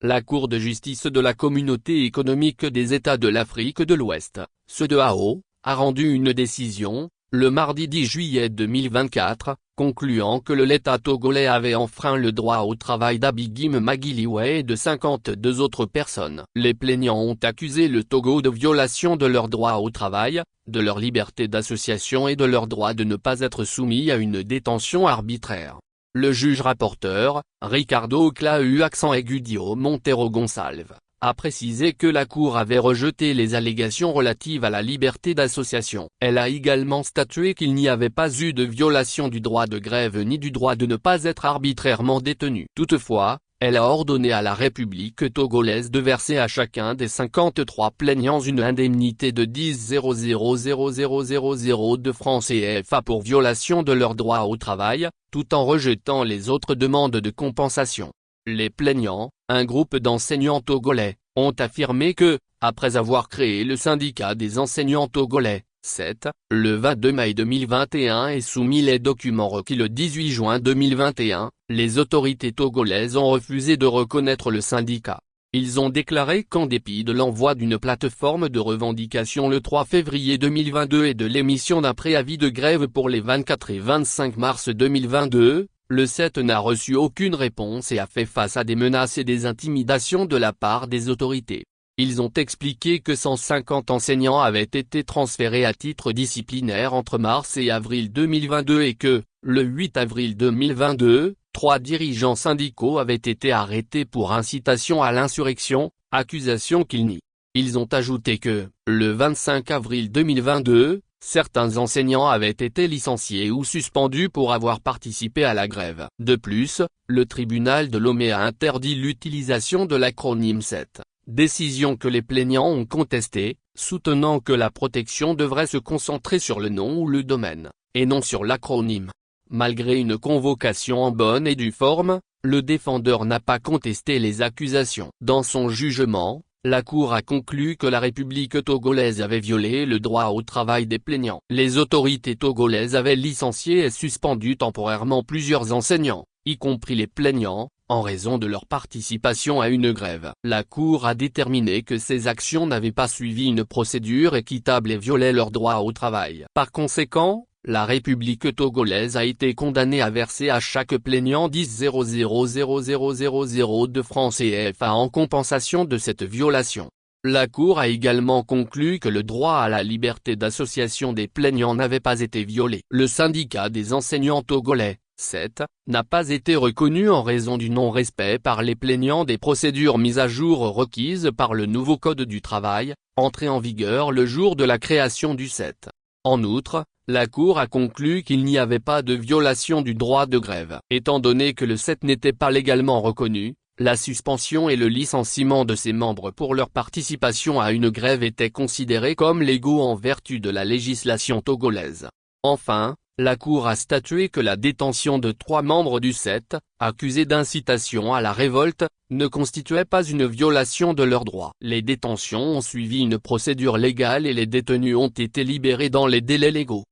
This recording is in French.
la Cour de justice de la Communauté économique des États de l'Afrique de l'Ouest, CEDEAO, a rendu une décision, le mardi 10 juillet 2024, concluant que l'État togolais avait enfreint le droit au travail d'Abigim Magiliwe et de 52 autres personnes. Les plaignants ont accusé le Togo de violation de leur droit au travail, de leur liberté d'association et de leur droit de ne pas être soumis à une détention arbitraire. Le juge rapporteur, Ricardo Clau accent Egudio Montero Gonçalves, a précisé que la Cour avait rejeté les allégations relatives à la liberté d'association. Elle a également statué qu'il n'y avait pas eu de violation du droit de grève ni du droit de ne pas être arbitrairement détenu. Toutefois, elle a ordonné à la République togolaise de verser à chacun des 53 plaignants une indemnité de 10,000,000 francs CFA pour violation de leur droit au travail, tout en rejetant les autres demandes de compensation. Les plaignants, un groupe d'enseignants togolais, ont affirmé que, après avoir créé le syndicat des enseignants togolais, CET, le 22 mai 2021 et soumis les documents requis le 18 juin 2021, les autorités togolaises ont refusé de reconnaître le syndicat. Ils ont déclaré qu'en dépit de l'envoi d'une plateforme de revendication le 3 février 2022 et de l'émission d'un préavis de grève pour les 24 et 25 mars 2022, le CET n'a reçu aucune réponse et a fait face à des menaces et des intimidations de la part des autorités. Ils ont expliqué que 150 enseignants avaient été transférés à titre disciplinaire entre mars et avril 2022 et que, le 8 avril 2022, 3 dirigeants syndicaux avaient été arrêtés pour incitation à l'insurrection, accusation qu'ils nient. Ils ont ajouté que, le 25 avril 2022, certains enseignants avaient été licenciés ou suspendus pour avoir participé à la grève. De plus, le tribunal de Lomé a interdit l'utilisation de l'acronyme CET, décision que les plaignants ont contestée, soutenant que la protection devrait se concentrer sur le nom ou le domaine, et non sur l'acronyme. Malgré une convocation en bonne et due forme, le défendeur n'a pas contesté les accusations. Dans son jugement, la Cour a conclu que la République togolaise avait violé le droit au travail des plaignants. Les autorités togolaises avaient licencié et suspendu temporairement plusieurs enseignants, y compris les plaignants, en raison de leur participation à une grève. La Cour a déterminé que ces actions n'avaient pas suivi une procédure équitable et violaient leur droit au travail. Par conséquent, la République togolaise a été condamnée à verser à chaque plaignant 10,000,000 francs CFA en compensation de cette violation. La Cour a également conclu que le droit à la liberté d'association des plaignants n'avait pas été violé. Le syndicat des enseignants togolais, CET, n'a pas été reconnu en raison du non-respect par les plaignants des procédures mises à jour requises par le nouveau Code du travail, entré en vigueur le jour de la création du CET. En outre, la Cour a conclu qu'il n'y avait pas de violation du droit de grève. Étant donné que le CET n'était pas légalement reconnu, la suspension et le licenciement de ses membres pour leur participation à une grève étaient considérés comme légaux en vertu de la législation togolaise. Enfin, la Cour a statué que la détention de 3 membres du CET, accusés d'incitation à la révolte, ne constituait pas une violation de leurs droits. Les détentions ont suivi une procédure légale et les détenus ont été libérés dans les délais légaux.